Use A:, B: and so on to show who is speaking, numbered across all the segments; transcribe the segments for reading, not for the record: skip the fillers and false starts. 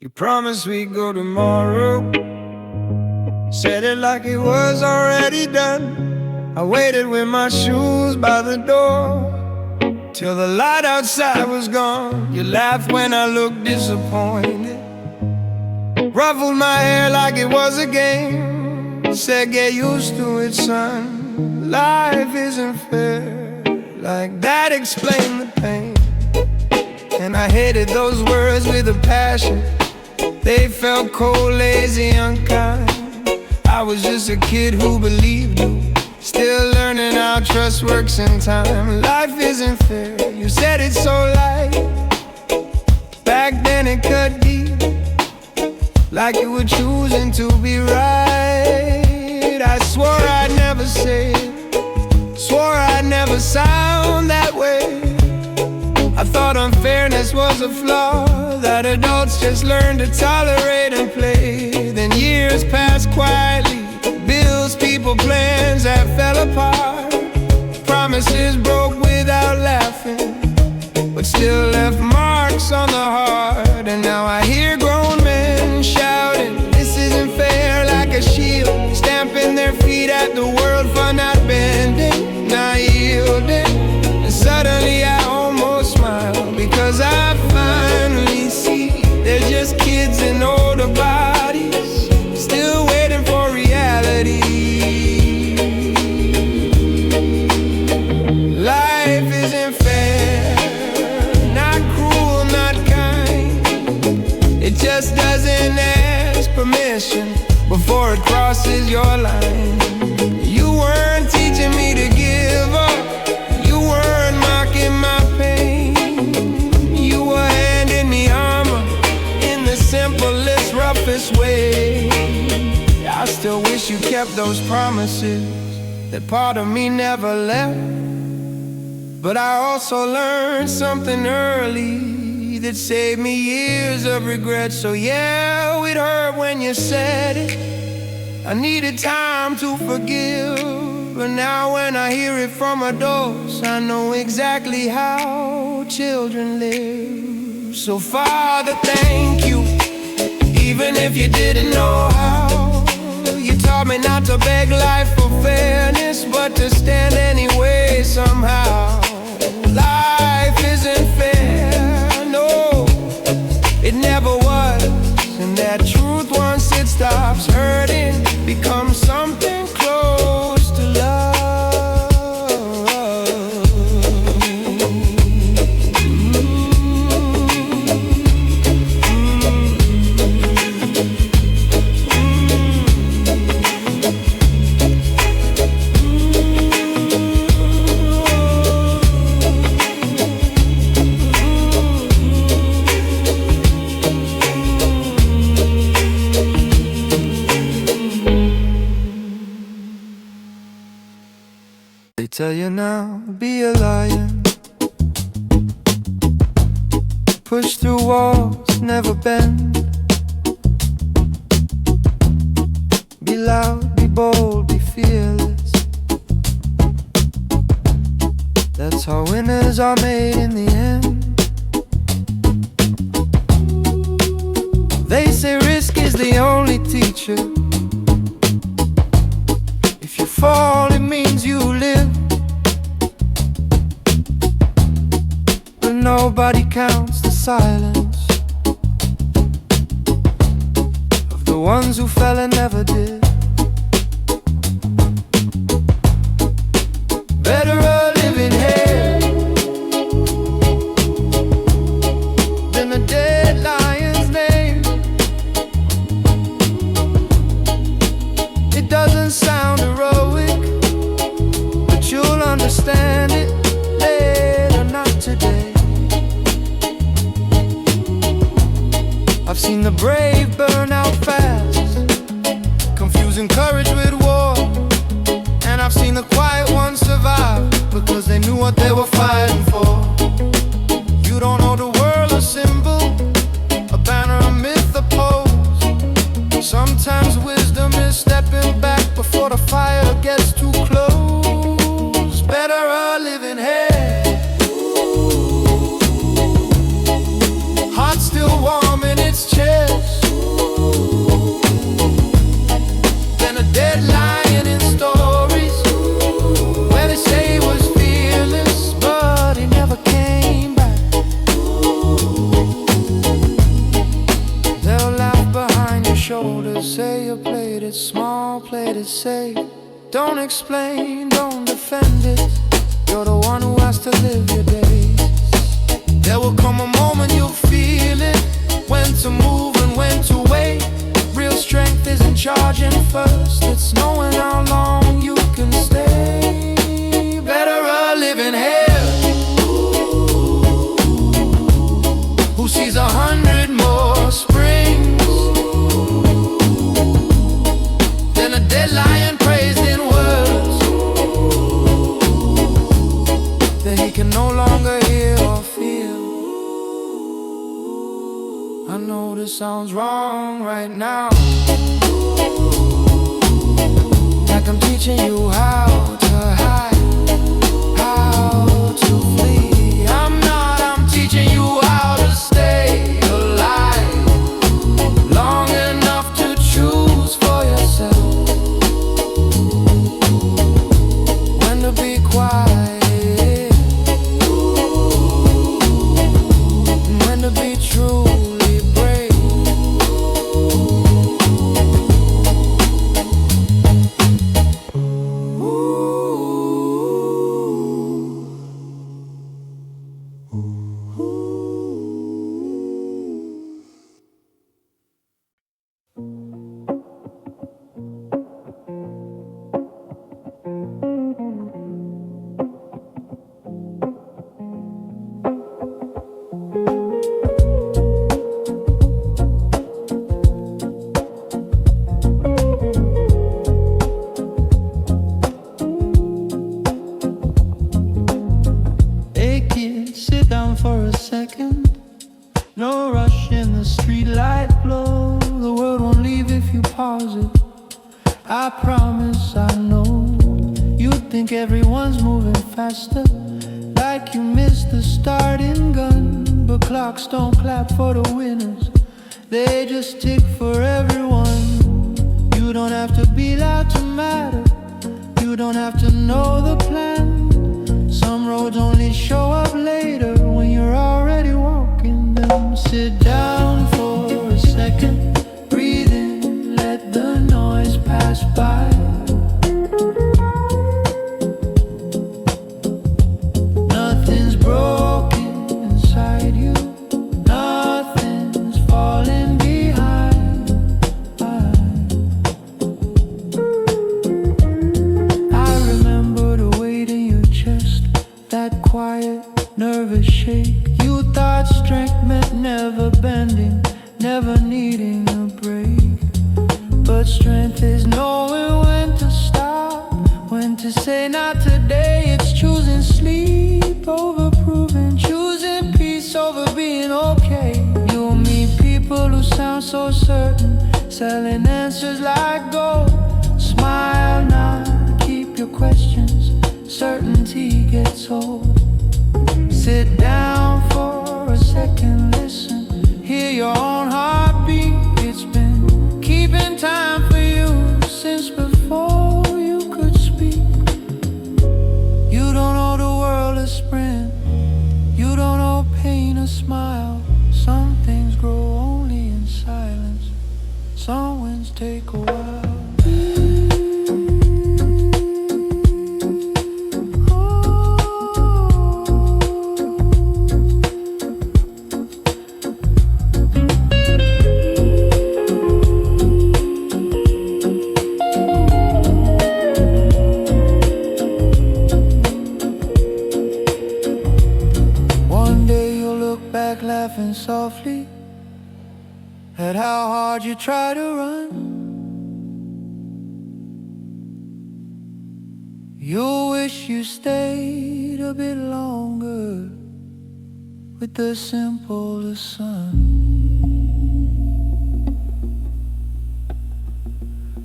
A: You promised we'd go tomorrow, said it like it was already done. I waited with my shoes by the door till the light outside was gone. You laughed when I looked disappointed, ruffled my hair like it was a game, said get used to it, son, life isn't fair. Like that explained the pain, and I hated those words with a passion. They felt cold, lazy, unkind. I was just a kid who believed you, still learning how trust works in time. Life isn't fair, you said it so light. Back then it cut deep, like you were choosing to be right. I swore I'd never say it, swore I'd never sound that way. I thought unfairness was a flaw that adults just learn to tolerate and play. Then years passed quietly, bills, people, plans that fell apart. Promises broke without laughing, but still left marks on the heart. And now I hear grown men shouting, this isn't fair, like a shield, stamping their feet at the world for not bending, not yielding. And suddenly I almost smile, because I finally see they're just kids in older bodies, still waiting for reality. Life isn't fair, not cruel, not kind. It just doesn't ask permission before it crosses your line. You weren't teaching me to give up, you weren't mocking my pain. You were handing me armor in the simplest, roughest way. I still wish you kept those promises, that part of me never left. But I also learned something early that saved me years of regret. So yeah, it hurt when you said it, I needed time to forgive. But now when I hear it from adults, I know exactly how children live. So Father, thank you, even if you didn't know how. You taught me not to beg life for fairness, but to stand anyway somehow. Life isn't fair, no, it never was. And that truth, once it stops hurting, becomes something close to love. They tell you now, be a lion, push through walls, never bend. Be loud, be bold, be fearless. That's how winners are made in the end. They say risk is the only teacher. If you fall, it means you live. But nobody counts the silence of the ones who fell and never did. Better a living hell than a dead lion's name. It doesn't sound heroic, but you'll understand it later, not today. I've seen the brave burn out fast, confusing courage with war. And I've seen the quiet ones survive, because they knew what they were fighting for. You don't owe the world a symbol, a banner, a myth, a pose. Sometimes wisdom is stepping back before the fire gets too close. Better a living hell, heart still warm in its chest. to say you played it small, played it safe. Don't explain, don't defend it. You're the one who has to live your days. There will come a moment you'll feel it, when to move and when to wait. Real strength isn't charging first, it's knowing how long you can stay. Better a living hell who sees 100 more springs than a dead lion praised in words that he can no longer hear or feel. I know this sounds wrong right now, like I'm teaching you how to hide, how to flee. I'm not, I'm teaching you how to stay alive long enough to choose for yourself when to be quiet and when to be true. For a second, no rush in the streetlight glow. The world won't leave if you pause it, I promise. I know you think everyone's moving faster, like you missed the starting gun. But clocks don't clap for the winners, they just tick for everyone. You don't have to be loud to matter, you don't have to know the plan. Some roads only show up later when you're already walking them. Sit down for a second, breathe in, let the noise pass by. Nothing's broken inside you, nothing's falling behind. I remember the weight in your chest, that quiet, nervous shake. You thought strength meant never bending, never needing a break. But strength is knowing when to stop, when to say not today. It's choosing sleep over proving, choosing peace over being okay. You'll meet people who sound so certain, selling answers like gold. Smile now, keep your questions, certainty gets old. Sit down for a second, listen, hear your own heartbeat. It's been keeping time for you since before you could speak. You don't owe the world a sprint, you don't owe pain a smile. Some things grow only in silence, some winds take a while. Laughing softly at how hard you try to run. You'll wish you stayed a bit longer with the simple sun.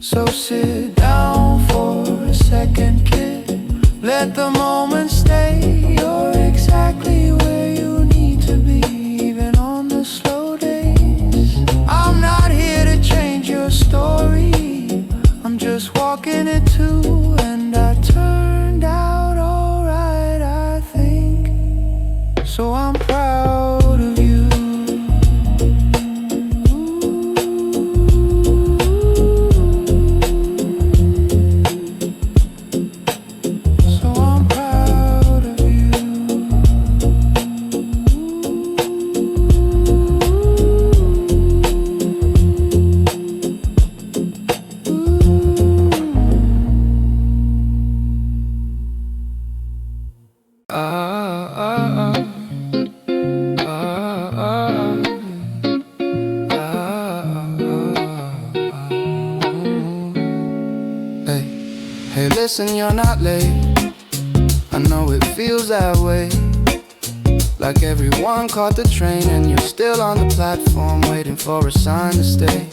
A: So sit down for a second, kid, let the moment stay. You're exactly where you need to be, even on the slow days. I'm not here to change your story, I'm just walking it too. And I turned out alright, I think, so I'm proud of you. listen, you're not late. I know it feels that way, like everyone caught the train and you're still on the platform waiting for a sign to stay.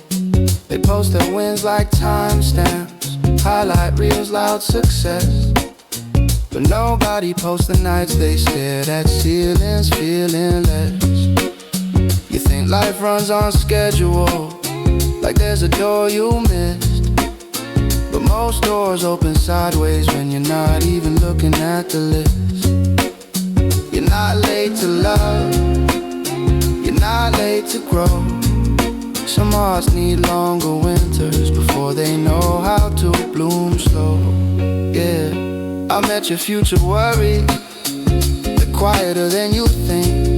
A: They post their wins like timestamps, highlight reels, loud success, but nobody posts the nights they stared at ceilings, feeling less. You think life runs on schedule, like there's a door you missed, but most doors open sideways when you're not even looking at the list. You're not late to love, you're not late to grow. Some hearts need longer winters before they know how to bloom slow. Yeah, I met your future worries, they're quieter than you think.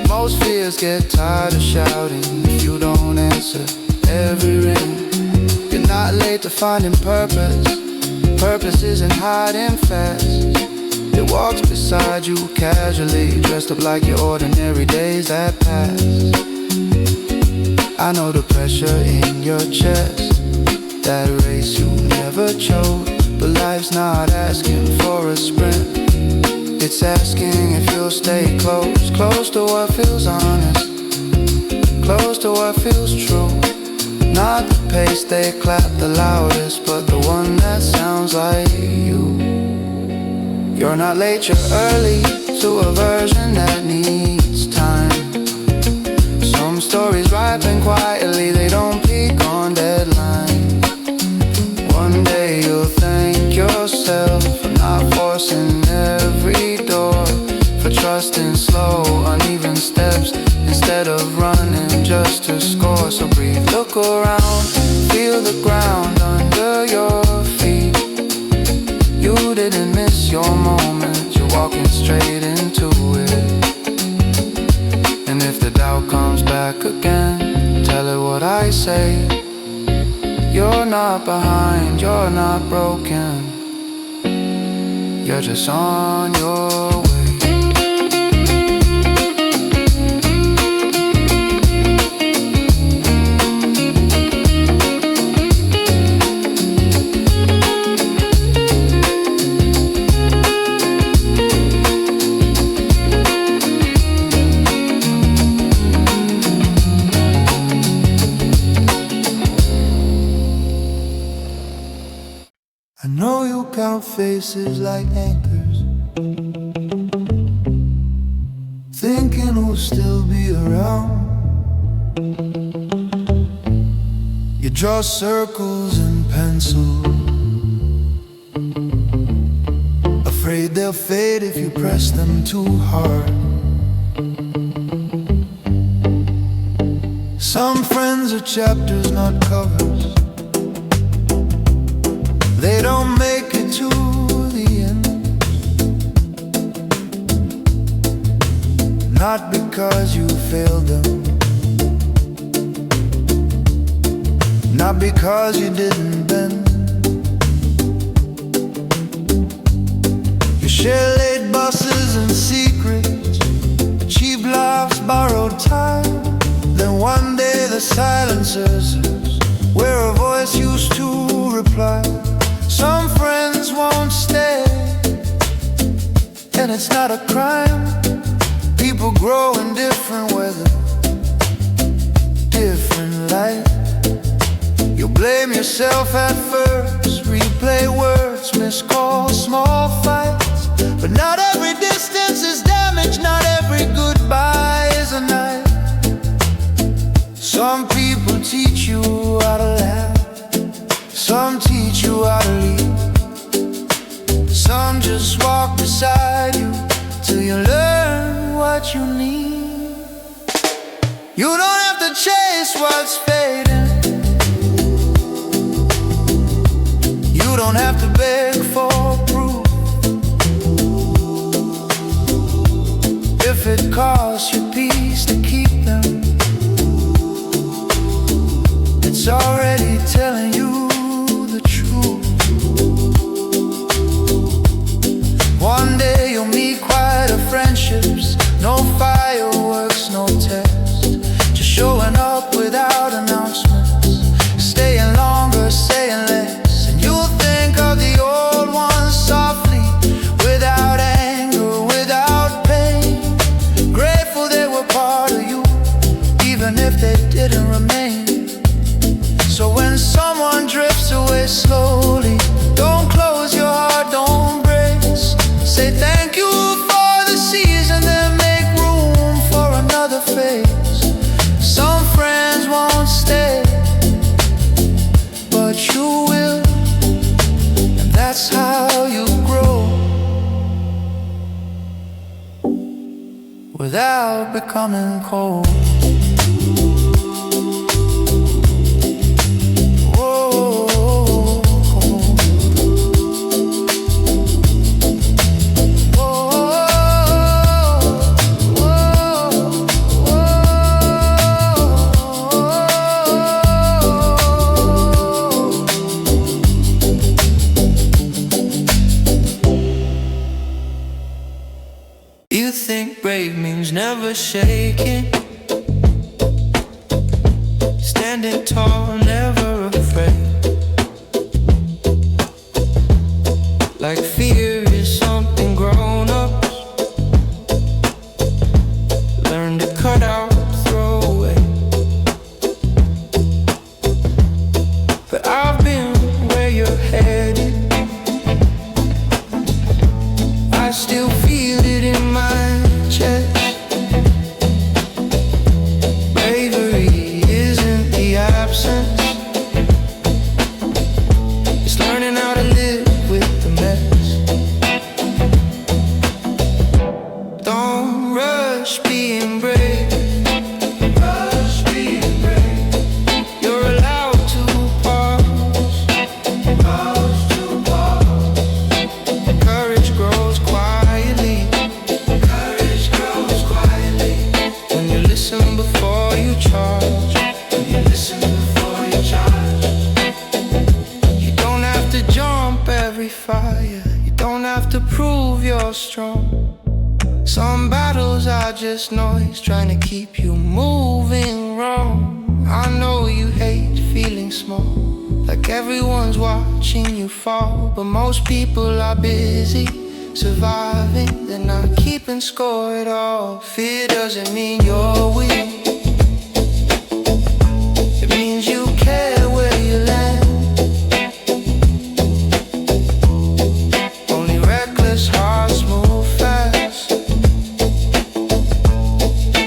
A: Most fears get tired of shouting if you don't answer every ring. You're not late to finding purpose, purpose isn't hiding fast. It walks beside you casually, dressed up like your ordinary days that pass. I know the pressure in your chest, that race you never chose, but life's not asking for a sprint, it's asking if you'll stay close, close to what feels honest, close to what feels true. Not the pace they clap the loudest, but the one that sounds like you. You're not late, you're early to a version that needs time. Some stories ripen quietly, they don't peak on deadline. One day you'll thank yourself for not forcing every door, for trusting slow, uneven steps instead of running just to score. So breathe, look around, feel the ground under your feet. You didn't miss your moment, you're walking straight into it. And if the doubt comes back again, tell it what I say. You're not behind, you're not broken, you're just on your way. I know you count faces like anchors, thinking who'll still be around. You draw circles in pencil, afraid they'll fade if you press them too hard. Some friends are chapters, not covers. They don't make it to the end, not because you failed them, not because you didn't bend. You share late buses and secrets, cheap laughs, borrowed time. Then one day the silencers where a voice used to reply. Some friends won't stay, and it's not a crime. People grow in different weather, different light. You blame yourself at first, replay words, miss calls, small fights. But not every distance is damage, not every goodbye is a night. Some people teach you how to laugh, some teach you how to lead, some just walk beside you till you learn what you need. You don't have to chase what's fading, you don't have to beg for proof. If it costs you peace to keep them, it's already telling you the truth. One day you'll meet quieter friendships, no fireworks, no test, just showing up without announcements, staying longer, saying less. And you'll think of the coming cold. You think brave means never shaking, standing tall, never afraid. Like fear is something grown-ups learn to cut out, throw away. But I've been where you're headed, I still feel it in my chest. Bravery isn't the absence, it's learning how to live with the mess. Don't rush being brave, rush being brave. You're allowed to pause, pause to pause. Courage grows quietly, courage grows quietly. When you listen before you charge, when you listen before you charge. You don't have to jump every fire, you don't have to prove you're strong. Some battles are just noise trying to keep you moving wrong. I know you hate feeling small, like everyone's watching you fall. But most people are busy surviving, they're not keeping score at all. Fear doesn't mean you're weak, it means you care where you land. Only reckless hearts move fast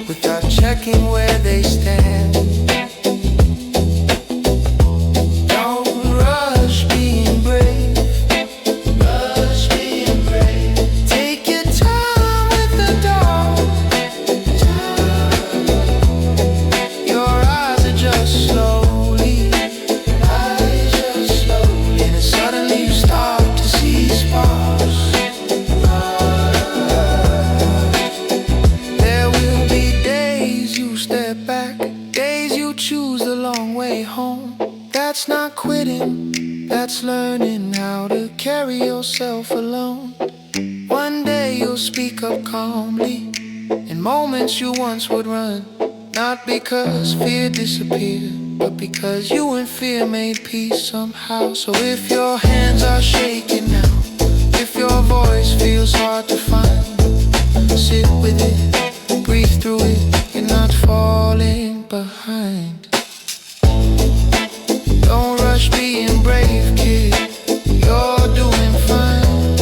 A: without checking where they stand. Don't rush being brave, rush being brave. Take your time with the dawn. Your eyes adjust slowly, eyes just slowly. And then suddenly you start to see sparks. There will be days you step back, days you choose the long way home. That's not quitting, that's learning how to carry yourself alone. One day you'll speak up calmly in moments you once would run. Not because fear disappeared, but because you and fear made peace somehow. So if your hands are shaking now, if your voice feels hard to find, sit with it, breathe through it, you're not falling behind. Don't rush being brave, kid, you're doing fine.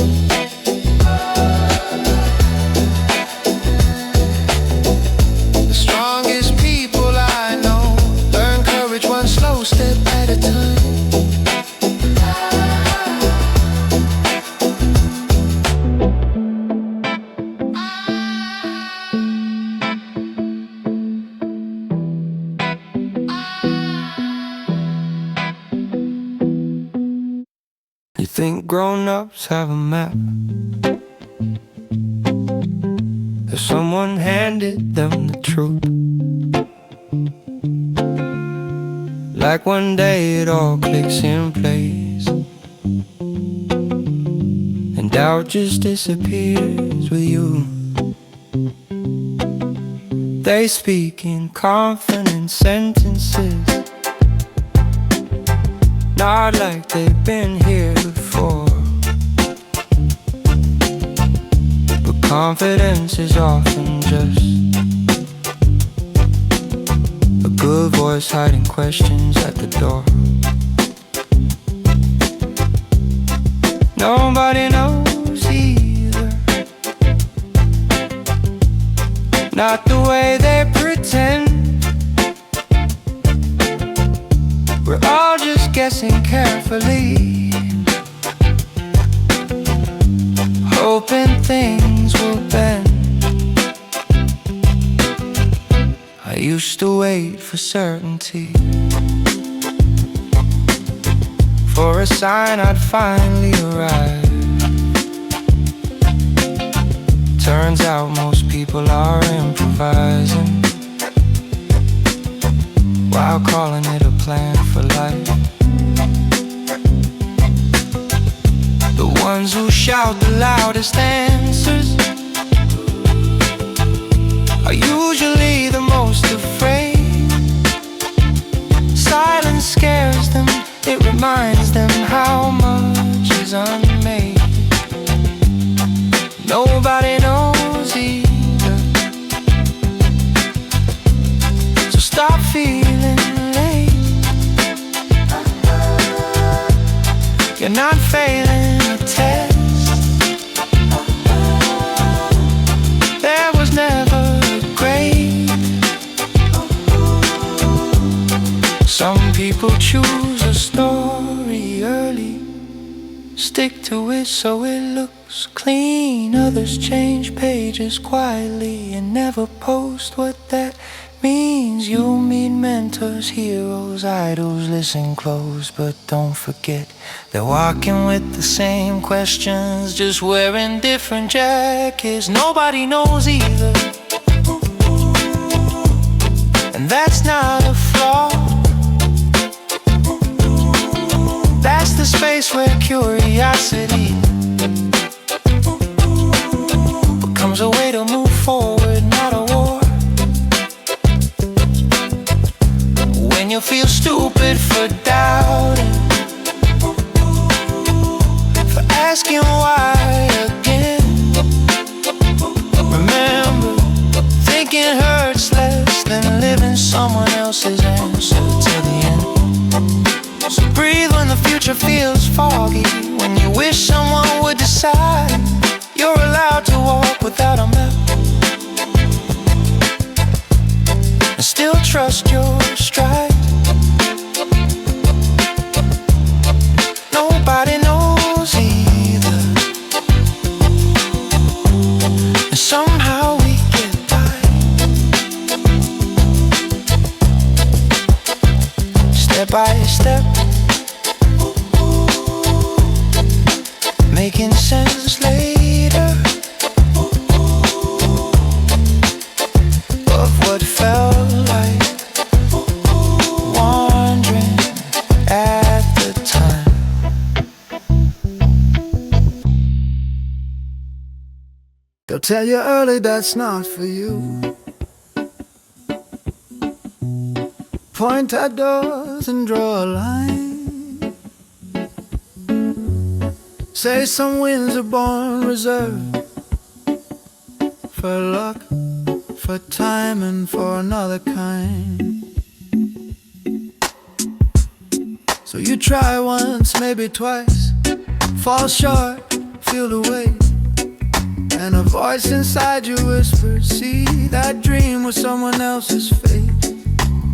A: The strongest people I know learn courage one slow step at a time. You think grown-ups have a map, that someone handed them the truth, like one day it all clicks in place, and doubt just disappears with you. They speak in confident sentences, not like they've been here before. But confidence is often just a good voice hiding questions at the door. Nobody knows either, not the way they pretend. We're all just guessing carefully, hoping things will bend. certainty, for a sign I'd finally arrive. Turns out most people are improvising while calling it a plan for life. The ones who shout the loudest answers are usually the most afraid. Silence scares them, it reminds them how much is unmade. Nobody knows either, so stop feeling late. You're not failing a test. There was never a grade. Some people choose a story early, stick to it so it looks clean. Others change pages quietly and never post what that means. You'll meet mentors, heroes, idols. Listen close, but don't forget they're walking with the same questions, just wearing different jackets. Nobody knows either, and that's not a flaw. That's the space where curiosity becomes a way to move forward, not a war. When you feel stupid for doubting, for asking why again, remember, thinking hurts less than living someone else's answer till the end. So breathe when the future feels foggy, when you wish someone would decide. You're allowed to walk without a map and still trust your stride. Nobody knows either, and somehow we get by. Step by step, making sense later of what felt like wandering at the time.
B: They'll tell you early that's not for you. Point at doors and draw a line. Say some winds are born reserved for luck, for time, and for another kind. So you try once, maybe twice, fall short, feel the weight, and a voice inside you whispers, see, that dream was someone else's fate.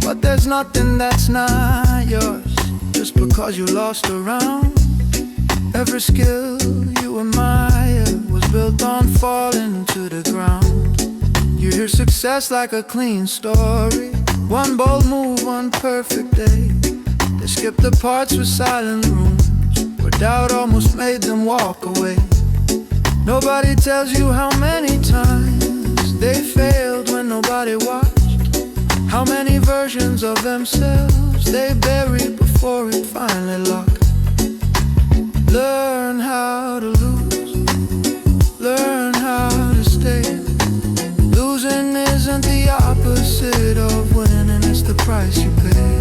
B: But there's nothing that's not yours just because you lost a round. Every skill you admire was built on falling to the ground. You hear success like a clean story, one bold move, one perfect day. They skip the parts with silent rooms where doubt almost made them walk away. Nobody tells you how many times they failed when nobody watched, how many versions of themselves they buried before it finally locked. Learn how to lose, learn how to stay. Losing isn't the opposite of winning, it's the price you pay.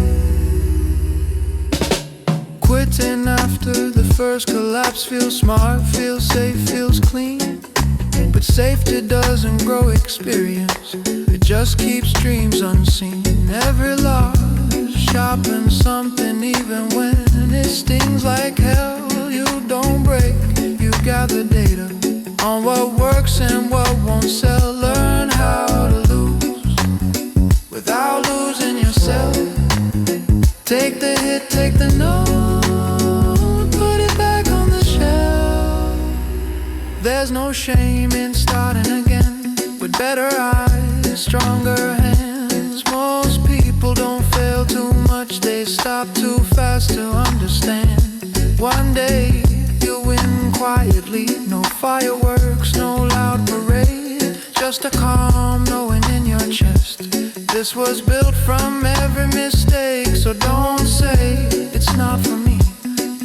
B: Quitting after the first collapse feels smart, feels safe, feels clean. But safety doesn't grow experience, it just keeps dreams unseen. Every loss sharpens something, even when it stings like hell. You don't break, you gather data on what works and what won't sell. Learn how to lose without losing yourself. Take the hit, take the note, put it back on the shelf. There's no shame in starting again with better eyes, stronger hands. Most people don't up too fast to understand. One day you'll win quietly. No fireworks, no loud parade, just a calm knowing in your chest. This was built from every mistake, so don't say it's not for me.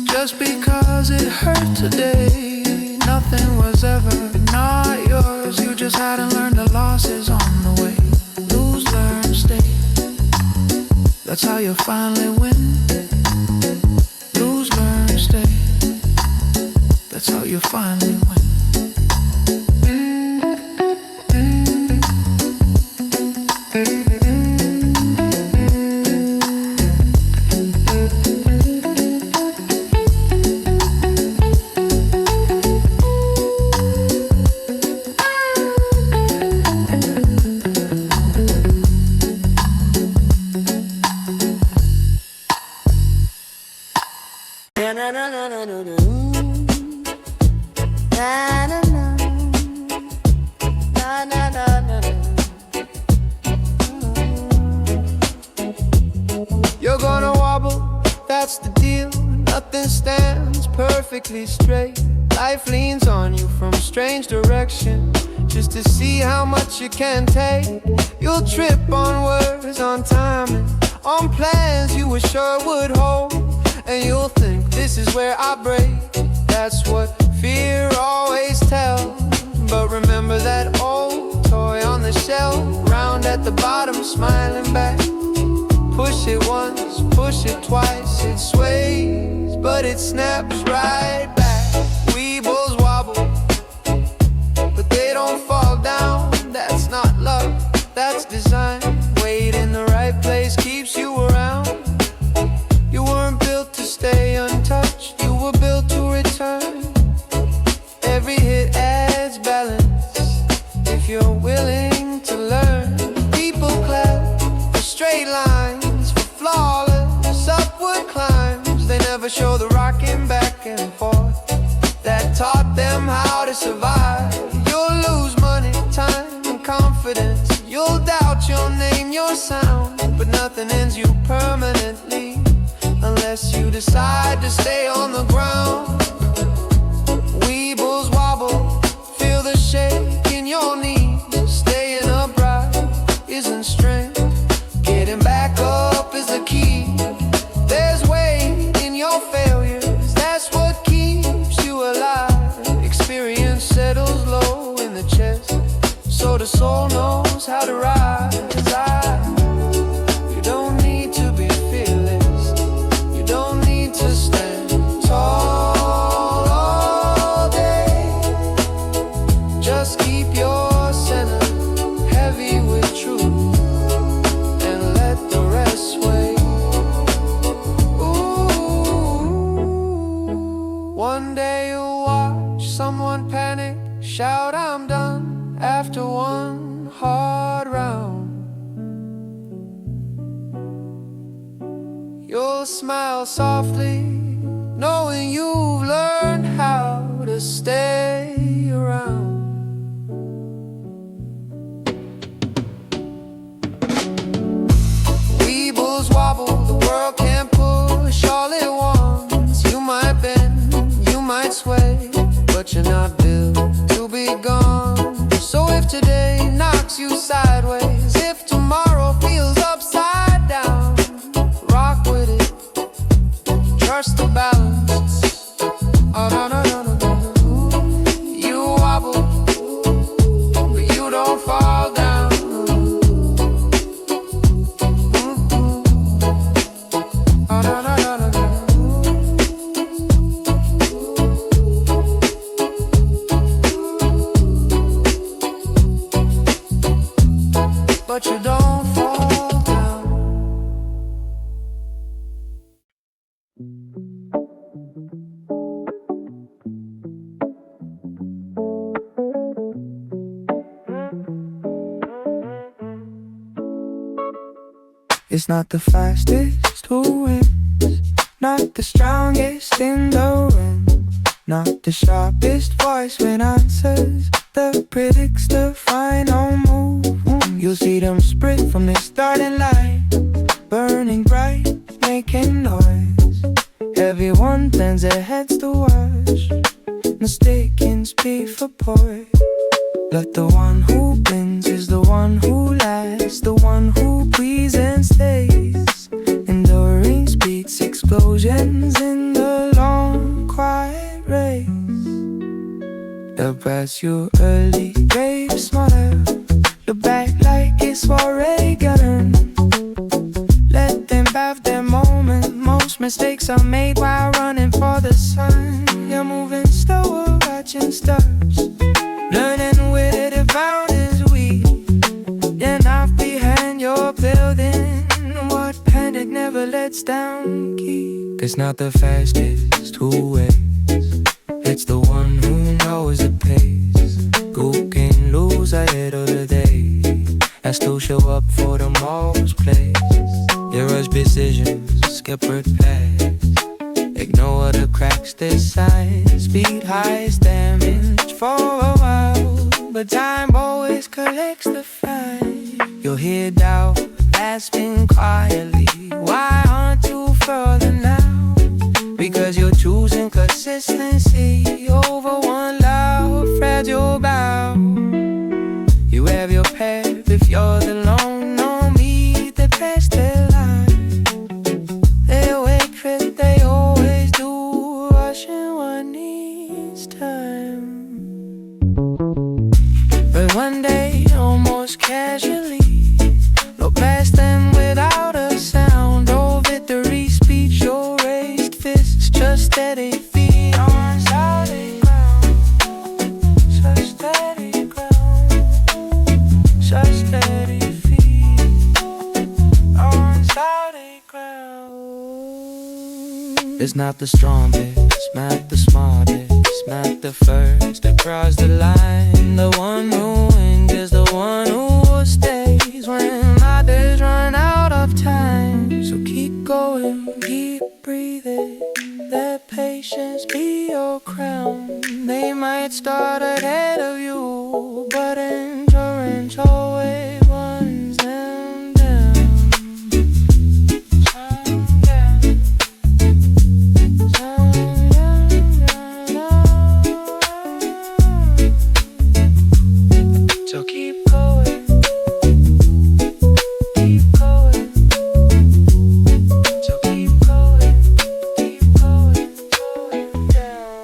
B: Just because it hurt today, nothing was ever not yours. You just hadn't learned the losses on the way. Lose, learn, stay. That's how you finally win. Lose, learn, stay. That's how you finally win.
A: You're gonna wobble, that's the deal. Nothing stands perfectly straight. Life leans on you from strange direction, just to see how much you can take. You'll trip on words, on timing, on plans you were sure would hold. And you'll think, this is where I break. That's what fear always tells. But remember that old toy on the shelf, round at the bottom, smiling back. Push it once, push it twice, it sways, but it snaps right back. Weebles wobble, but they don't fall down. That's not love, that's design. Weight in the right place keeps you around. You weren't built to stay untouched, you were built to return. Every hit adds balance, if you're willing to learn. People clap for straight lines, for flawless upward climbs. They never show the rocking back and forth that taught them how to survive. You'll lose money, time, and confidence. You'll doubt your name, your sound, but nothing ends you permanently unless you decide to stay on the ground. Weebles wobble, feel the shake in your knees. Staying upright isn't strength, getting back up is the key. There's weight in your failures, that's what keeps you alive. Experience settles low in the chest, so the soul knows how to rise. You don't need to be fearless, you don't need to stand tall all day. Just keep your center heavy with truth and let the rest sway. Ooh. One day you'll watch someone panic, shout I'm done after one hard round. You'll smile softly, knowing you've learned how to stay around. Weebles wobble, the world can't push all it wants. You might bend, you might sway, but you're not built to be gone. So if today knocks you sideways, if tomorrow feels upside down, rock with it, trust the balance. Oh, no, no, no, no, no. You wobble, but you don't fall down. Oh, no, no, no, no, no. But you don't fall down. It's not the fastest who wins, not the strongest in the room, not the sharpest voice when answers the critics the final move. You'll see them sprint from the starting line, burning bright, making noise. Everyone bends their heads to watch, mistaking speed for poise. But the one who wins is the one who lasts, the one who breathes and stays. Enduring speeds, explosions in the long, quiet race. The breaths you early grave smile, look back like it's already gone. Let them have their moment. Most mistakes are made while running for the sun. You're moving slower, watching stars, learning with it if out is weak. You're not behind, you're building what panic never lets down keep. It's not the fastest two ways, it's the one who knows the pace. Who can lose ahead of the day and still show up for the most plays. You rush decisions, skip right past, ignore the cracks, there's signs. Speed highs damage for a while, but time always collects the fine. You'll hear doubt asking quietly, why aren't you further now? Because you're choosing consistency over one loud, fragile bow. You have your path if you're the lone, no meet the best in line. They wait fit, they always do, rushing what needs time. But one day, almost casually, look past them without a sound. Oh, victory speech, your raised fists, just steady feet on solid ground. Such steady ground, such steady feet on solid ground. It's not the strongest, not the smartest, not the first to cross the line. The one who wins is the one who stays when others run out of time. So keep going, keep breathing, let patience be your crown. They might start ahead of you, but endurance always runs them down. So keep going, keep going. So keep going, going down.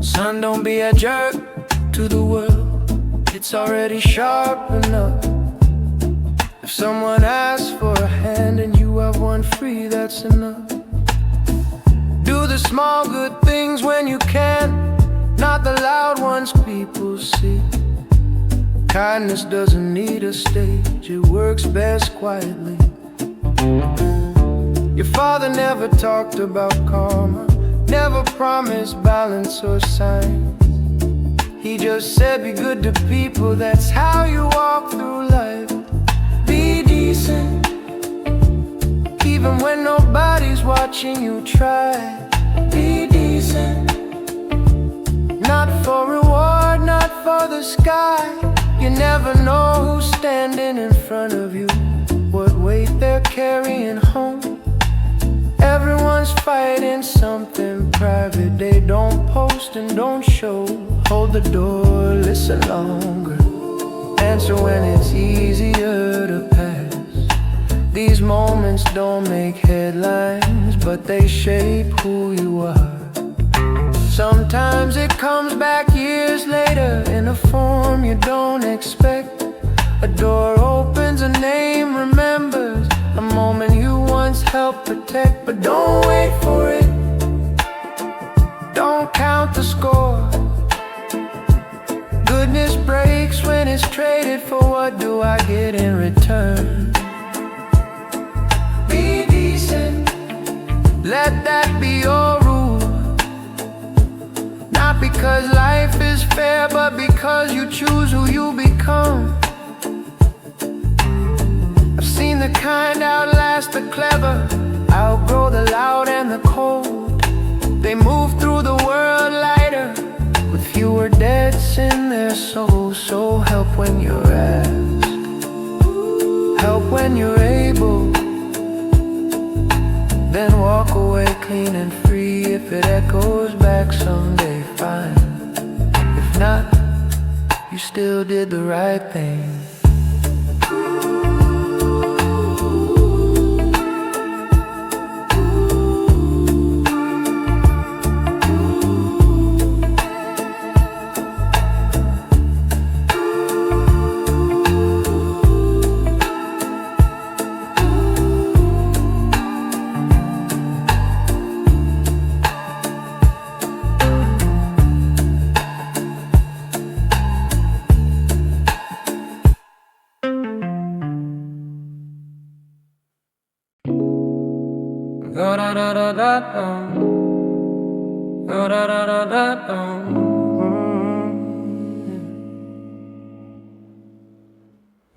A: Son, don't be a jerk to the world, it's already sharp enough. If someone asks for a hand and you have one free, that's enough. Do the small good things when you can, not the loud ones people see. Kindness doesn't need a stage, it works best quietly. Your father never talked about karma, never promised balance or signs. He just said be good to people, that's how you walk through life. Be decent, even when nobody's watching you try. Be decent, not for reward, not for the sky. You never know who's standing in front of you, what weight they're carrying home. Everyone's fighting something private, they don't post and don't show. Hold the door, listen longer, answer when it's easier to pass. These moments don't make headlines, but they shape who you are. Sometimes it comes back years later in a form you don't expect. A door opens, a name remembers, a moment you once helped protect. But don't wait for it, don't count the score. Goodness breaks when it's traded for what do I get in return. Be decent, let that be your rule.
B: fair, but because you choose who you become. I've seen the kind outlast the clever, outgrow the loud and the cold. They move through the world lighter, with fewer debts in their souls. So help when you're asked, help when you're able, then walk away clean and free. If it echoes back someday, fine. If not, you still did the right thing.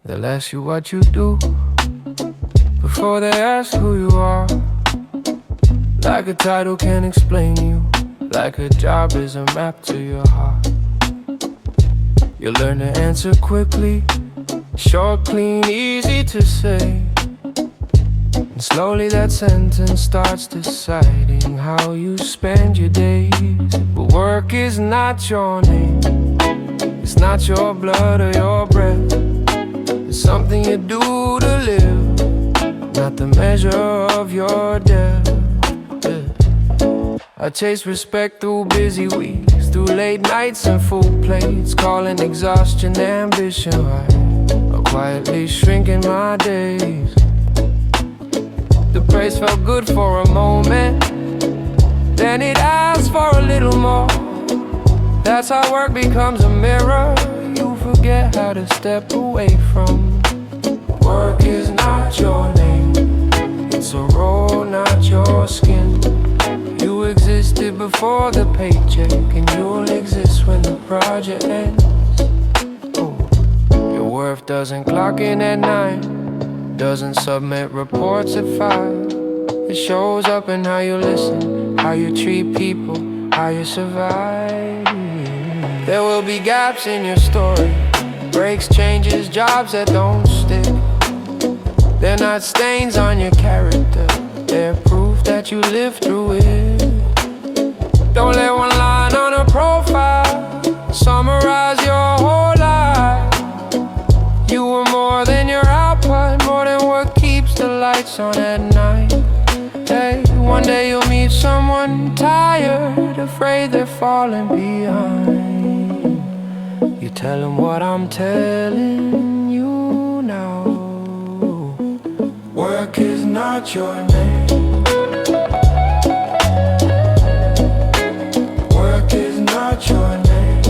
B: They'll ask you what you do before they ask who you are. Like a title can explain you, like a job is a map to your heart. You learn to answer quickly, short, clean, easy to say. And slowly that sentence starts deciding how you spend your days. But work is not your name, it's not your blood or your breath. It's something you do to live, not the measure of your death. I chase respect through busy weeks, through late nights and full plates, calling exhaustion ambition right, or quietly shrinking my days. The praise felt good for a moment, then it asks for a little more. That's how work becomes a mirror you forget how to step away from. Work is not your name, it's a role, not your skin. You existed before the paycheck, and you'll exist when the project ends. Oh, your worth doesn't clock in at 9, doesn't submit reports at 5. It shows up in how you listen, how you treat people, how you survive. There will be gaps in your story, breaks, changes, jobs that don't stick. They're not stains on your character, they're proof that you lived through it. Don't let one line on a profile summarize your whole life. You were more than your output, more than what keeps the lights on at night. Hey, one day you'll meet someone tired, afraid they're falling behind. You tell them what I'm telling you now. Work is not your name, work is not your name.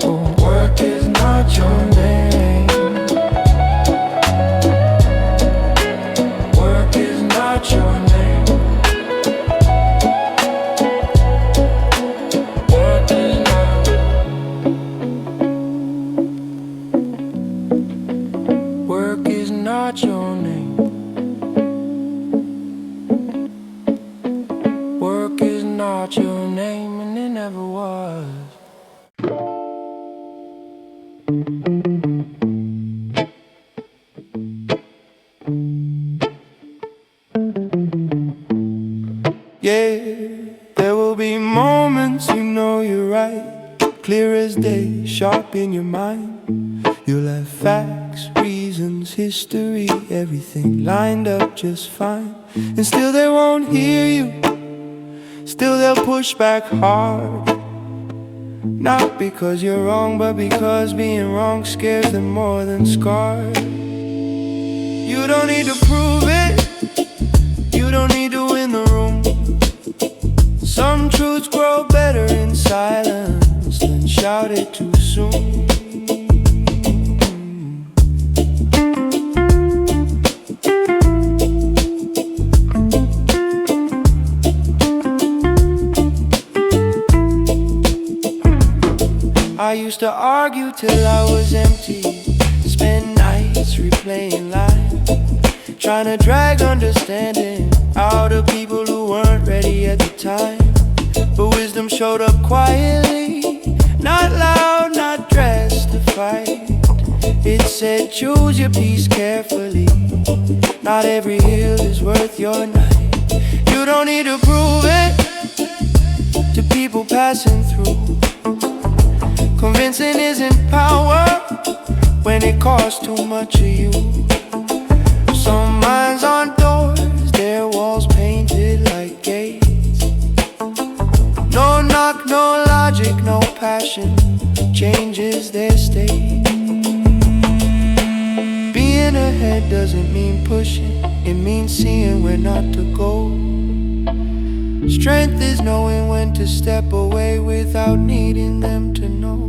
B: Oh, work is not your name, work is not your name. Work is not, work is not your name. Work is not your name, and it never was. Yeah, there will be moments you know you're right, clear as day, sharp in your mind. You'll have facts, reasons, history, everything lined up just fine. And still they won't hear you, still they'll push back hard. Not because you're wrong, but because being wrong scares them more than scars. You don't need to prove it, you don't need to win the room. Some truths grow better in silence than shouted too soon. I used to argue till I was empty, spend nights replaying lines, trying to drag understanding out of people who weren't ready at the time. But wisdom showed up quietly, not loud, not dressed to fight. It said choose your peace carefully, not every hill is worth your night. You don't need to prove it to people passing through. Convincing isn't power when it costs too much of you. Some minds aren't doors, their walls painted like gates. No knock, no logic, no passion changes their state. Being ahead doesn't mean pushing, it means seeing where not to go. Strength is knowing when to step away without needing them to know.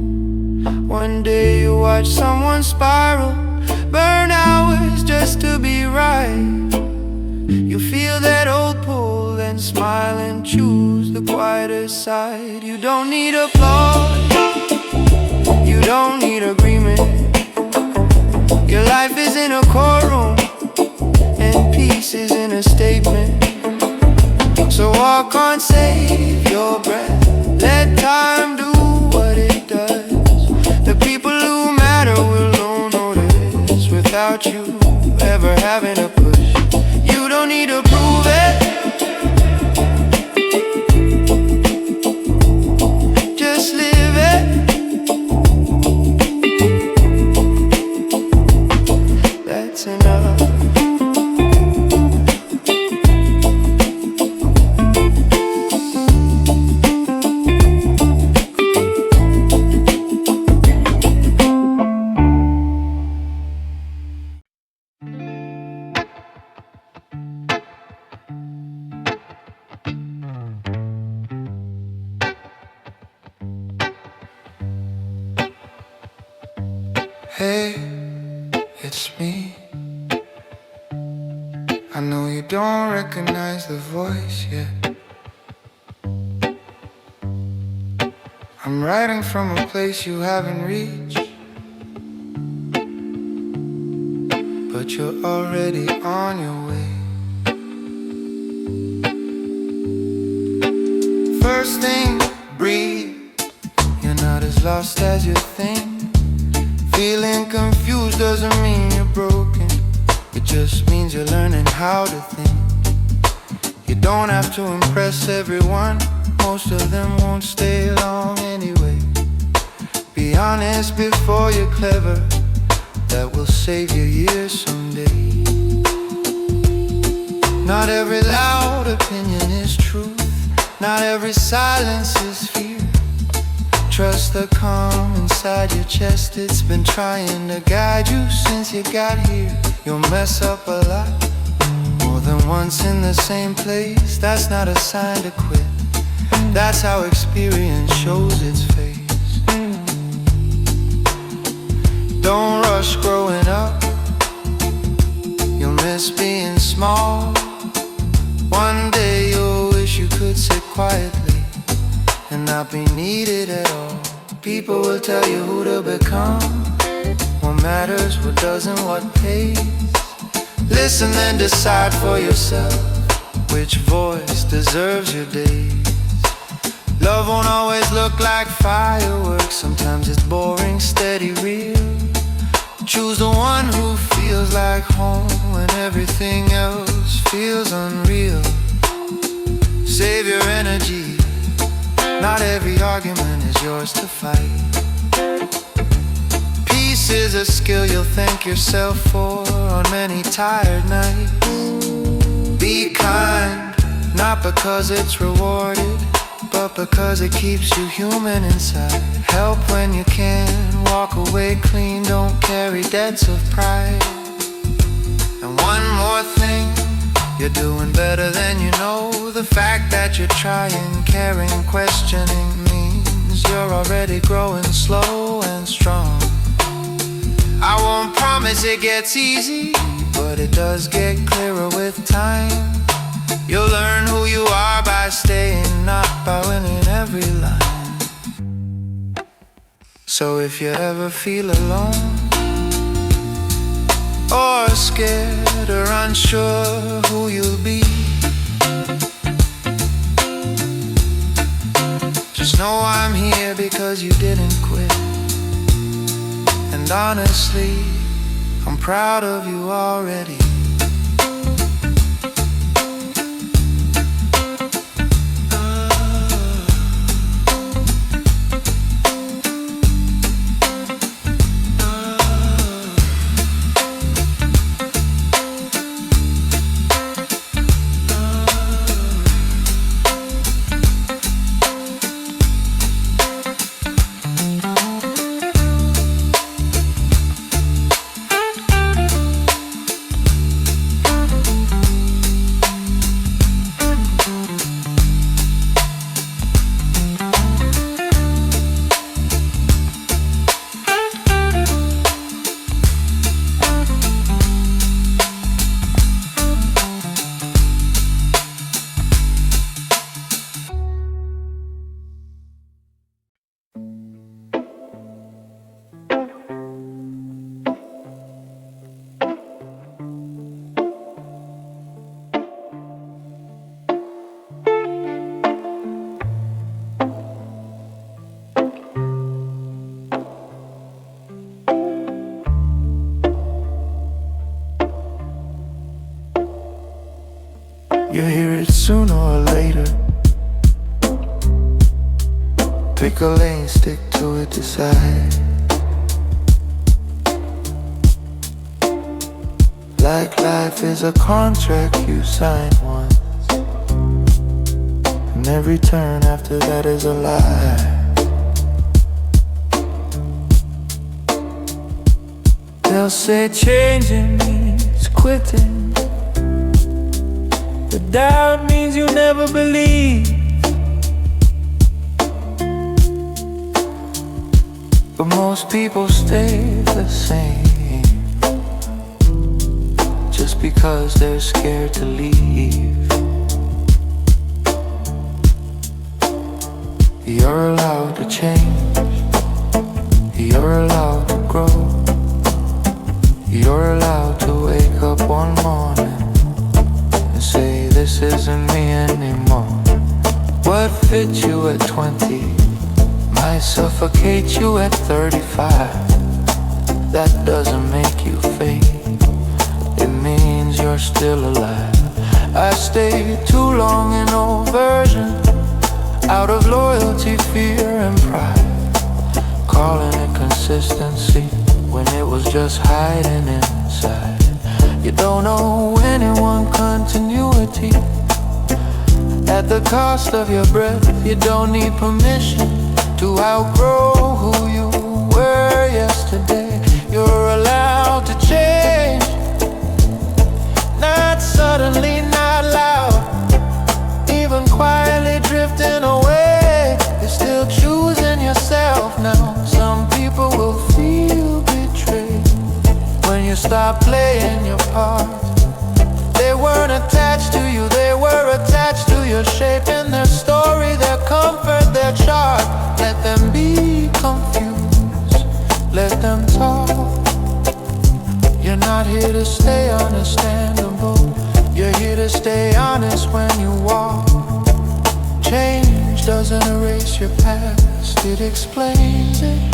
B: One day you watch someone spiral, burn hours just to be right. You feel that old pull, then smile and choose the quieter side. You don't need applause, you don't need agreement. Your life is in a courtroom, and peace is in a statement. So walk on, save your breath, let time do what it does. The people who matter will notice without you ever having to push. You don't need to prove it, just live it. That's enough.
A: Hey, it's me. I know you don't recognize the voice yet. I'm writing from a place you haven't reached, but you're already on your way. First thing, breathe. You're not as lost as you think. Feeling confused doesn't mean you're broken, it just means you're learning how to think. You don't have to impress everyone, most of them won't stay long anyway. Be honest before you're clever, that will save you years someday. Not every loud opinion is truth, not every silence is fear. Trust the calm inside your chest, it's been trying to guide you since you got here. You'll mess up a lot, more than once in the same place. That's not a sign to quit, that's how experience shows its face. Don't rush growing up, you'll miss being small. One day you'll wish you could sit quietly and not be needed at all. People will tell you who to become, what matters, what doesn't, what pays. Listen then decide for yourself which voice deserves your days. Love won't always look like fireworks, sometimes it's boring, steady, real. Choose the one who feels like home when everything else feels unreal. Save your energy, not every argument is yours to fight. Peace is a skill you'll thank yourself for on many tired nights. Be kind, not because it's rewarded, but because it keeps you human inside. Help when you can, walk away clean, don't carry debts of pride. And one more thing, you're doing better than you know. The fact that you're trying, caring, questioning means you're already growing slow and strong. I won't promise it gets easy, but it does get clearer with time. You'll learn who you are by staying, not by winning every line.
B: So if you ever feel alone, or scared or unsure who you'll be, just know I'm here because you didn't quit. And honestly, I'm proud of you already. You hear it sooner or later. Pick a lane, stick to it, decide. Like life is a contract you sign once, and every turn after that is a lie. They'll say changing means quitting, but doubt means you never believe. But most people stay the same, just because they're scared to leave. You're allowed to change, you're allowed to grow, you're allowed to wake up one morning and say, this isn't me anymore. What fit you at 20 might suffocate you at 35. That doesn't make you fake, it means you're still alive. I stayed too long in old version, out of loyalty, fear and pride, calling it consistency when it was just hiding inside. You don't owe anyone continuity at the cost of your breath. You don't need permission to outgrow who you were yesterday. You're allowed to change, not suddenly, not loud, even quietly drifting away. You're still choosing yourself now. Some people will feel betrayed when you stop playing your part. They weren't attached to you, they were attached to your shape and their story, their comfort, their chart. Let them be confused, let them talk. You're not here to stay understandable, you're here to stay honest when you walk. Change doesn't erase your past, it explains it.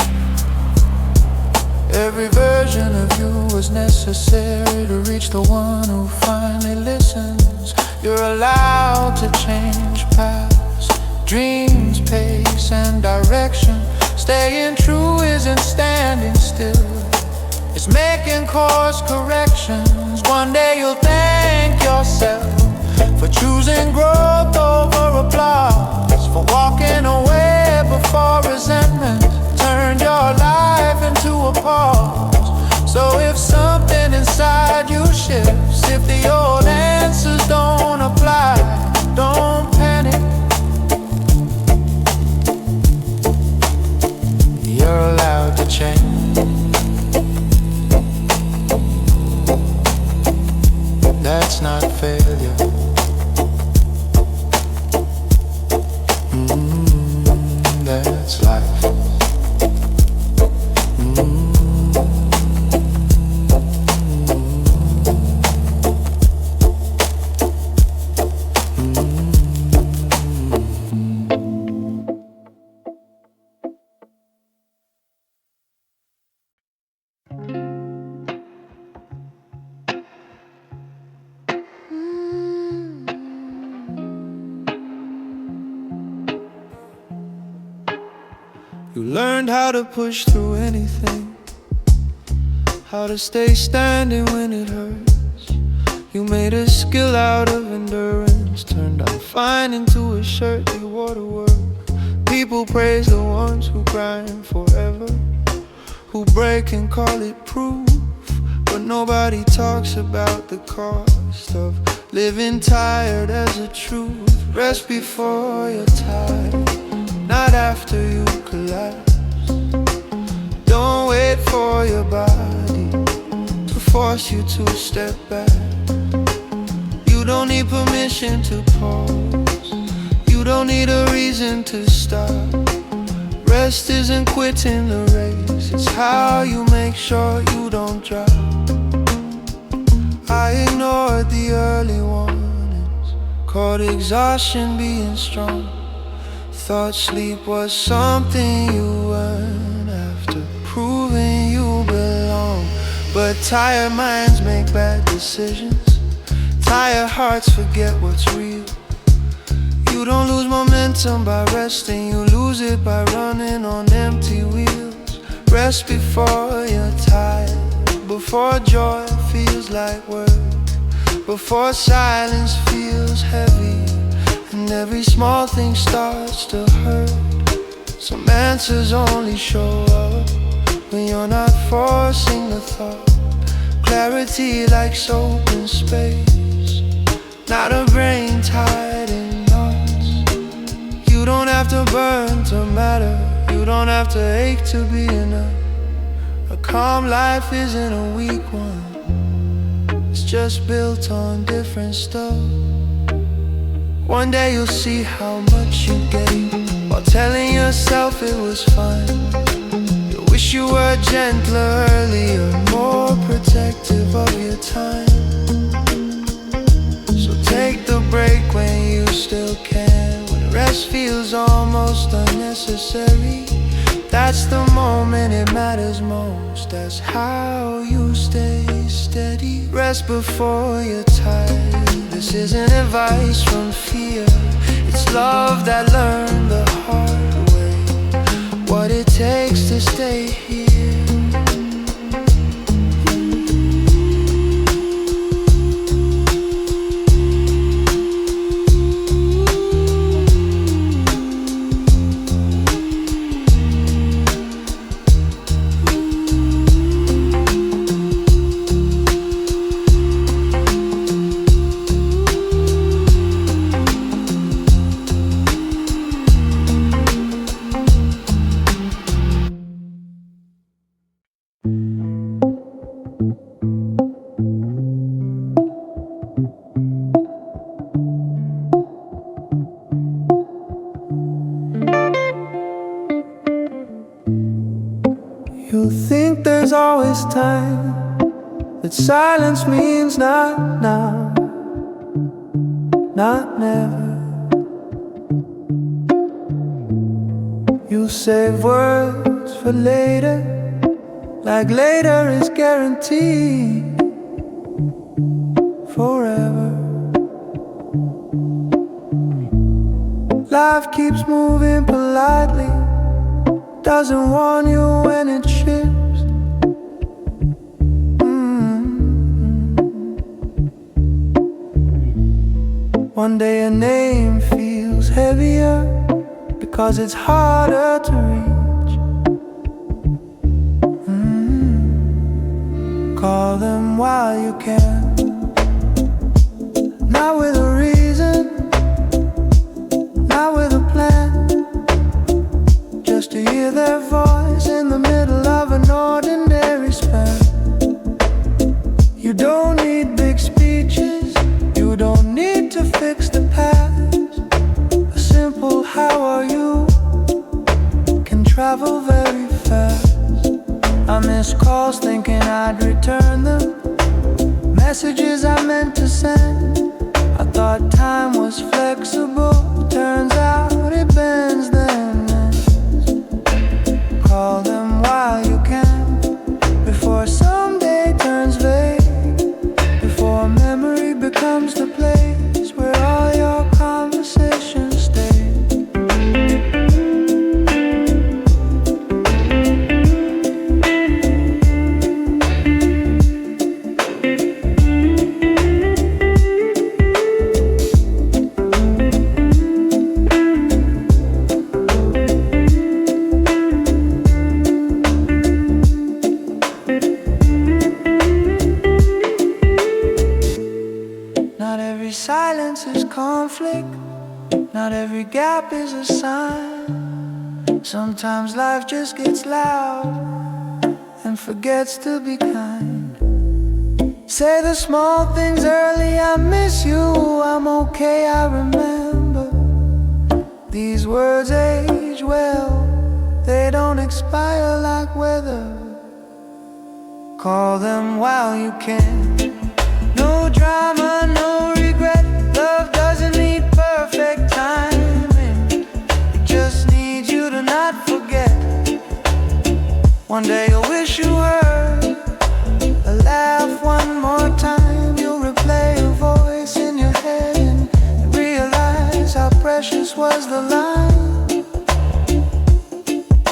B: Every version of you was necessary to reach the one who finally listens. You're allowed to change paths, dreams, pace and direction. Staying true isn't standing still, it's making course corrections. One day you'll thank yourself for choosing growth over applause, for walking away before resentment turned your life into a pause. So if something inside you shifts, if the old answers don't apply, don't panic. You're allowed to change, that's not failure. That's life. You learned how to push through anything, how to stay standing when it hurts. You made a skill out of endurance, turned out fine into a shirt you wore to work. People praise the ones who grind forever, who break and call it proof. But nobody talks about the cost of living tired as a truth. Rest before you're tired, not after you collapse. Don't wait for your body to force you to step back. You don't need permission to pause, you don't need a reason to stop. Rest isn't quitting the race, it's how you make sure you don't drop. I ignored the early warnings, caught exhaustion being strong. Thought sleep was something you earned after proving you belong. But tired minds make bad decisions, tired hearts forget what's real. You don't lose momentum by resting, you lose it by running on empty wheels. Rest before you're tired, before joy feels like work, before silence feels heavy and every small thing starts to hurt. Some answers only show up when you're not forcing the thought. Clarity like soap in space, not a brain tied in knots. You don't have to burn to matter, you don't have to ache to be enough. A calm life isn't a weak one, it's just built on different stuff. One day you'll see how much you gave, while telling yourself it was fun. You wish you were gentler earlier, more protective of your time. So take the break when you still can, when rest feels almost unnecessary. That's the moment it matters most, that's how you stay steady. Rest before you're tired, this isn't advice from fear, it's love that learned the hard way what it takes to stay here. You think there's always time, that silence means not now, not never. You save words for later, like later is guaranteed forever. Life keeps moving politely, doesn't warn you when it shifts. One day a name feels heavier because it's harder to reach. Call them while you can, not with a reason, not with a plan, just to hear their voice in the middle of an ordinary span. You don't need big speeches, you don't need to fix the past. A simple how are you can travel very fast. I miss calls thinking I'd return them, messages I meant to send. I thought time was flexible, turns out it bends then ends. Call them while you can, before someday turns vague, before memory becomes the place where all your conversations stay. conflict. Not every gap is a sign. Sometimes life just gets loud and forgets to be kind. Say the small things early, I miss you, I'm okay, I remember. These words age well, they don't expire like weather. Call them while you can. No drama, no regret. Love doesn't need perfect timing. It just needs you to not forget. One day you'll wish you heard a laugh one more time. You'll replay a voice in your head and realize how precious was the line.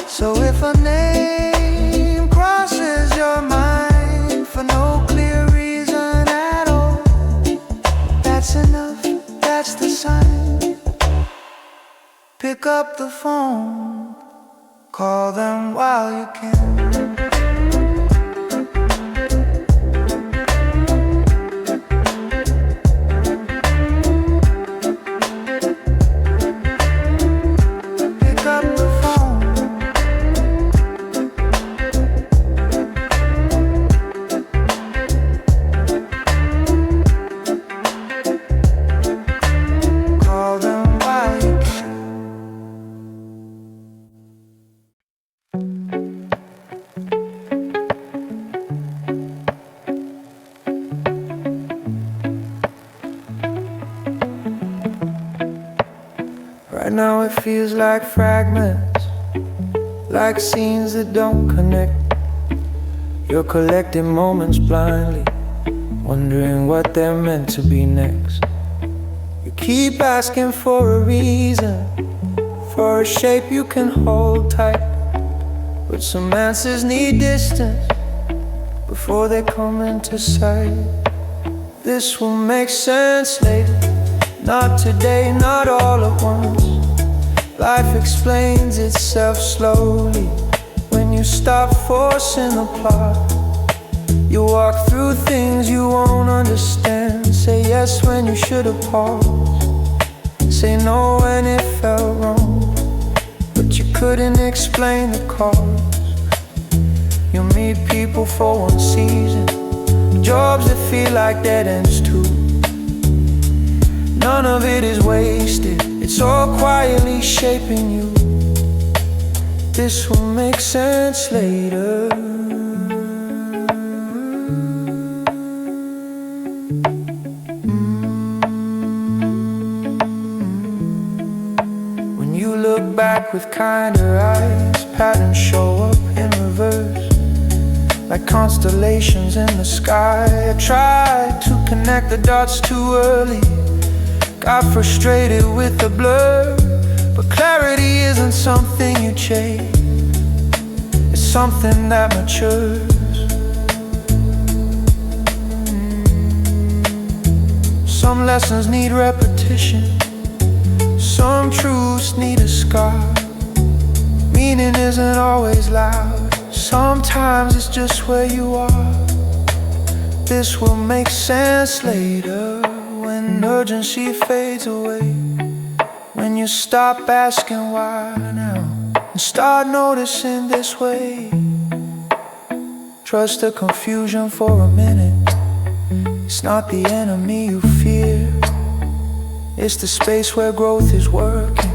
B: So if a name crosses your mind for no clear reason at all, that's enough, that's the sign. Pick up the phone, call them while you can. Right now it feels like fragments, like scenes that don't connect. You're collecting moments blindly, wondering what they're meant to be next. You keep asking for a reason, for a shape you can hold tight. But some answers need distance before they come into sight. This will make sense later, not today, not all at once. Life explains itself slowly when you stop forcing the plot. You walk through things you won't understand. Say yes when you should have paused. Say no when it felt wrong, but you couldn't explain the cause. You meet people for one season, jobs that feel like dead ends too. None of it is wasted, it's all quietly shaping you. This will make sense later. When you look back with kinder eyes, patterns show up in reverse, like constellations in the sky. I tried to connect the dots too early, got frustrated with the blur. But clarity isn't something you chase, it's something that matures. Some lessons need repetition, some truths need a scar. Meaning isn't always loud, sometimes it's just where you are. This will make sense later, when urgency fades away, when you stop asking why now and start noticing this way. Trust the confusion for a minute. It's not the enemy you fear, it's the space where growth is working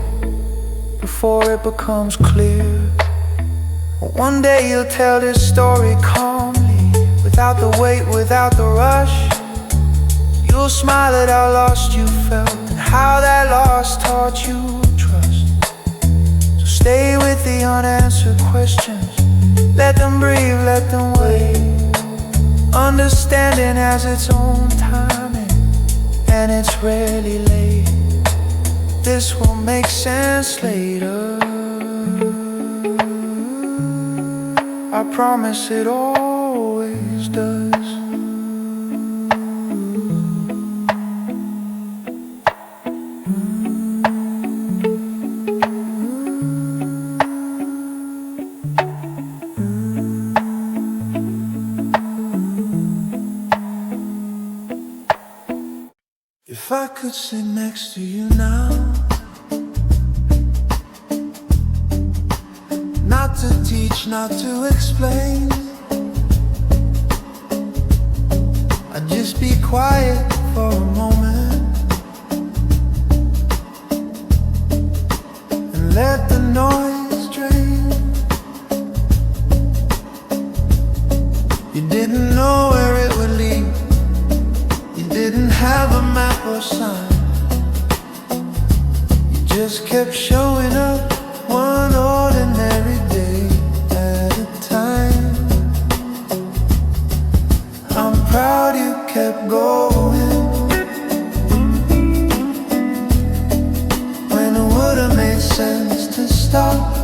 B: before it becomes clear. One day you'll tell this story calmly, without the weight, without the rush. You'll smile at how lost you felt and how that loss taught you trust. So stay with the unanswered questions, let them breathe, let them wait. Understanding has its own timing, and it's rarely late. This will make sense later, I promise it always does. If I could could sit next to you now. Not to teach, not to explain. I'd just be quiet for a moment and let the noise drain. You didn't know where it would lead. You didn't have a map or sign. You just kept showing up, one ordinary day at a time. I'm proud you kept going when it would've made sense to stop.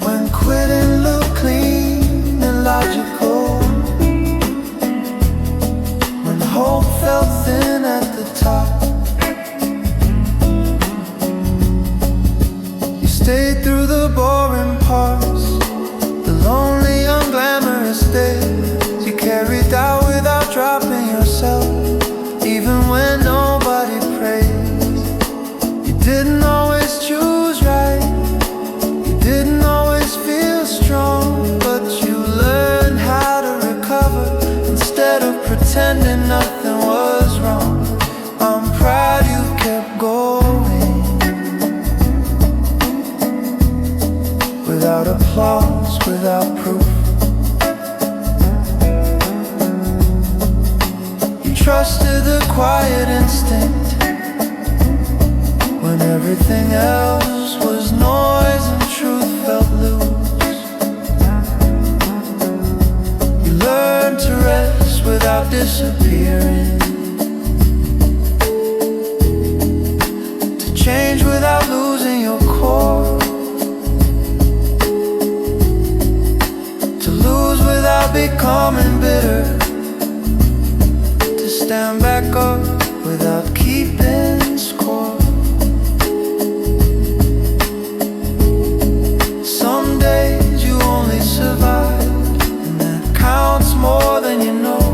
B: When quitting looked clean and logical. When hope felt thin at the top. You stayed through the boring parts, the lonely, unglamorous days. You carried out without dropping yourself, even when nobody praised. You didn't always choose right, you didn't always feel strong, but you learned how to recover instead of pretending nothing was wrong. I'm proud you kept going without applause, without proof. You trusted the quiet instinct when everything else was noise and truth felt loose. You learned to rest without disappearing, to change without losing your core, to lose without becoming bitter, to stand back up without keeping score. Some days you only survive, and that counts more than you know.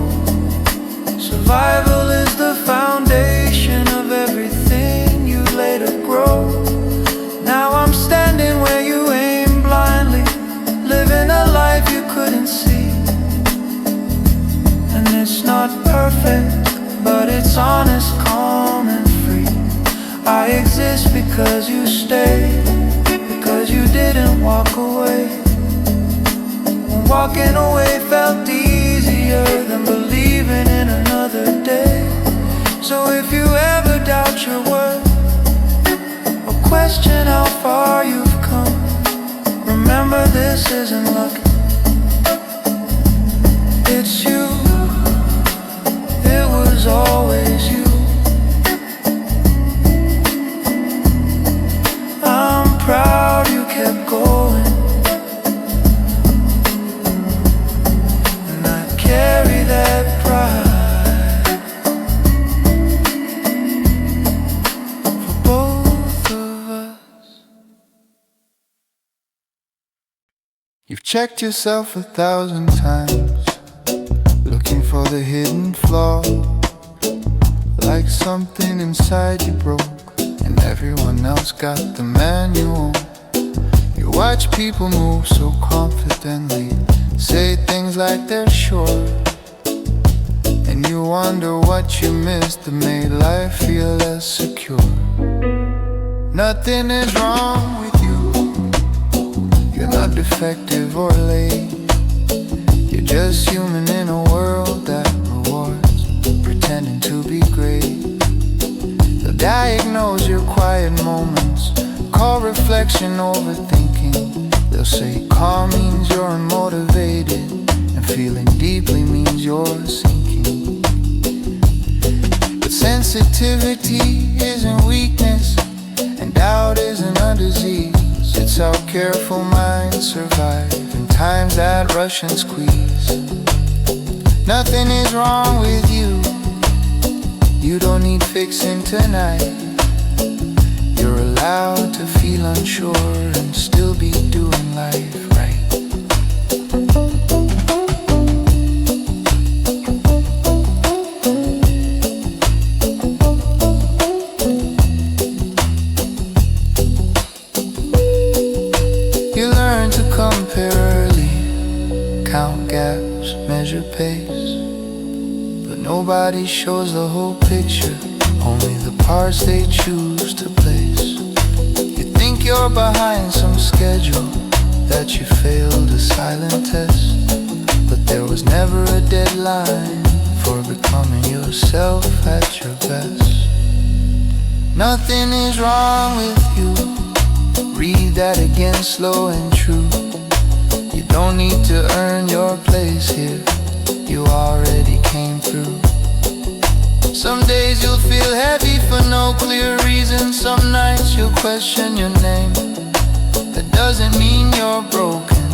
B: Survival is the foundation of everything you later grow. Now I'm standing where you aim blindly, living a life you couldn't see. And it's not perfect, but it's honest, calm and free. I exist because you stayed, because you didn't walk away. When walking away felt easier than believing in another day. So if you ever doubt your worth or question how far you've come, remember this isn't luck, it's you. It was always you. I'm proud you kept going, and I carry that pride for both of us. You've checked yourself 1,000 times, looking for the hidden flaw, like something inside you broke and everyone else got the manual. You watch people move so confidently, say things like they're sure, and you wonder what you missed that made life feel less secure. Nothing is wrong with you, you're not defective or late. You're just human in a world that rewards pretending to be great. They'll diagnose your quiet moments, call reflection overthinking. They'll say calm means you're unmotivated, and feeling deeply means you're sinking. But sensitivity isn't weakness, and doubt isn't a disease. It's how careful minds survive in times that rush and squeeze. Nothing is wrong with you, you don't need fixing tonight. You're allowed to feel unsure and still be doing life right. nobody shows the whole picture, only the parts they choose to place. You think you're behind some schedule, that you failed a silent test, but there was never a deadline for becoming yourself at your best. Nothing is wrong with you. Read that again, slow and true. You don't need to earn your place here, you already came through. Some days you'll feel heavy for no clear reason. Some nights you'll question your name. That doesn't mean you're broken,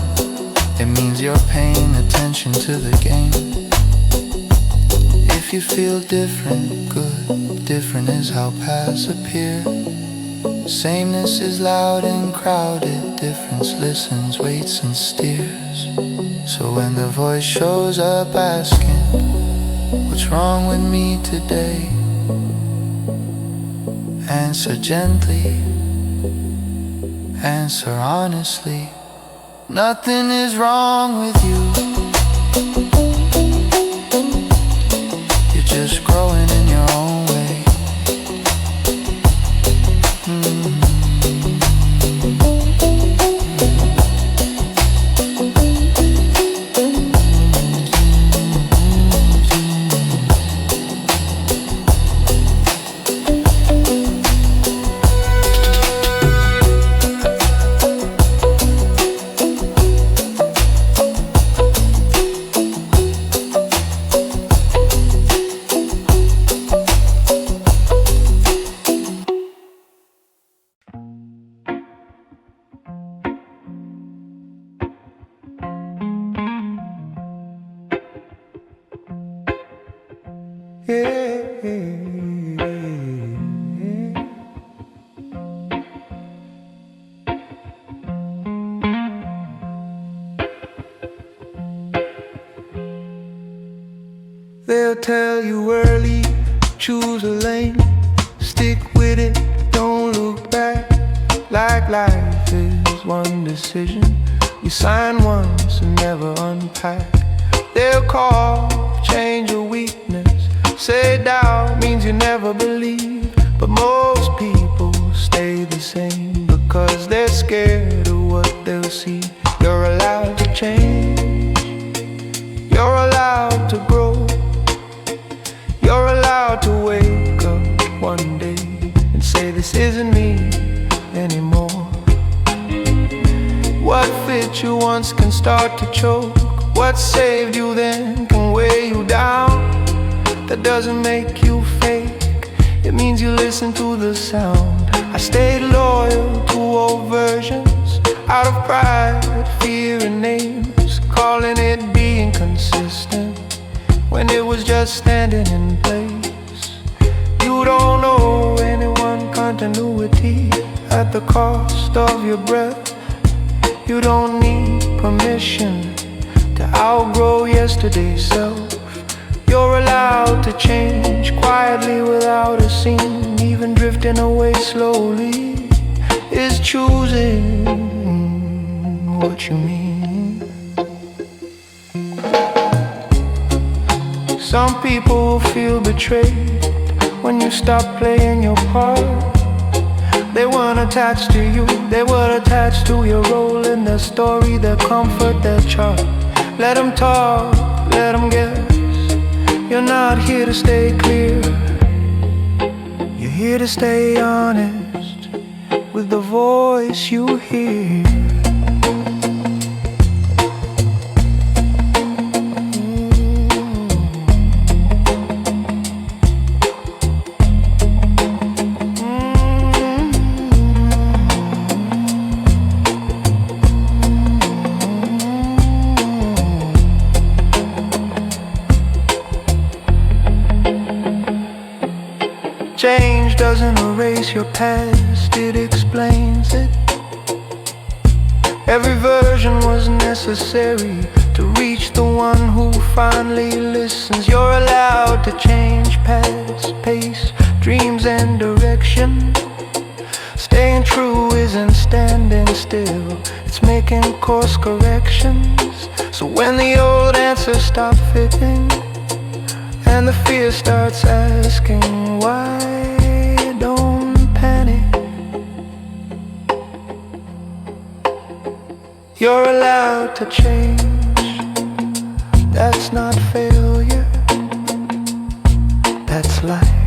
B: it means you're paying attention to the game. If you feel different, good. Different is how paths appear. Sameness is loud and crowded. Difference listens, waits and steers. So when the voice shows up asking, what's wrong with me today? Answer gently, answer honestly. Nothing is wrong with you. You're just growing in your own way.
A: They'll tell you early, choose a lane, stick with it, don't look back. Like life is one decision, you sign once and never unpack. They'll call change a weakness, say doubt means you never believe. But most people stay the same because they're scared of what they'll see. You're allowed to change, you're allowed to grow, you're allowed to wake up one day and say this isn't me anymore. What fit you once can start to choke. What saved you then can weigh you down. That doesn't make you fake, it means you listen to the sound. I stayed loyal to old versions, out of pride, fear and names, calling it being consistent when it was just standing in place. You don't owe anyone continuity at the cost of your breath. You don't need permission to outgrow yesterday's self. You're allowed to change quietly without a scene. Even drifting away slowly is choosing what you mean. Some people feel betrayed when you stop playing your part. They weren't attached to you, they were attached to your role in their story, their comfort, their chart. Let them talk, let them guess. You're not here to stay clear, you're here to stay honest with the voice you hear. Change doesn't erase your past, it explains it. Every version was necessary to reach the one who finally listens. You're allowed to change paths, pace, dreams and direction. Staying true isn't standing still, it's making course corrections. So when the old answers stop fitting
B: and the fear starts asking why. Don't panic, you're allowed to change. That's not failure, that's life.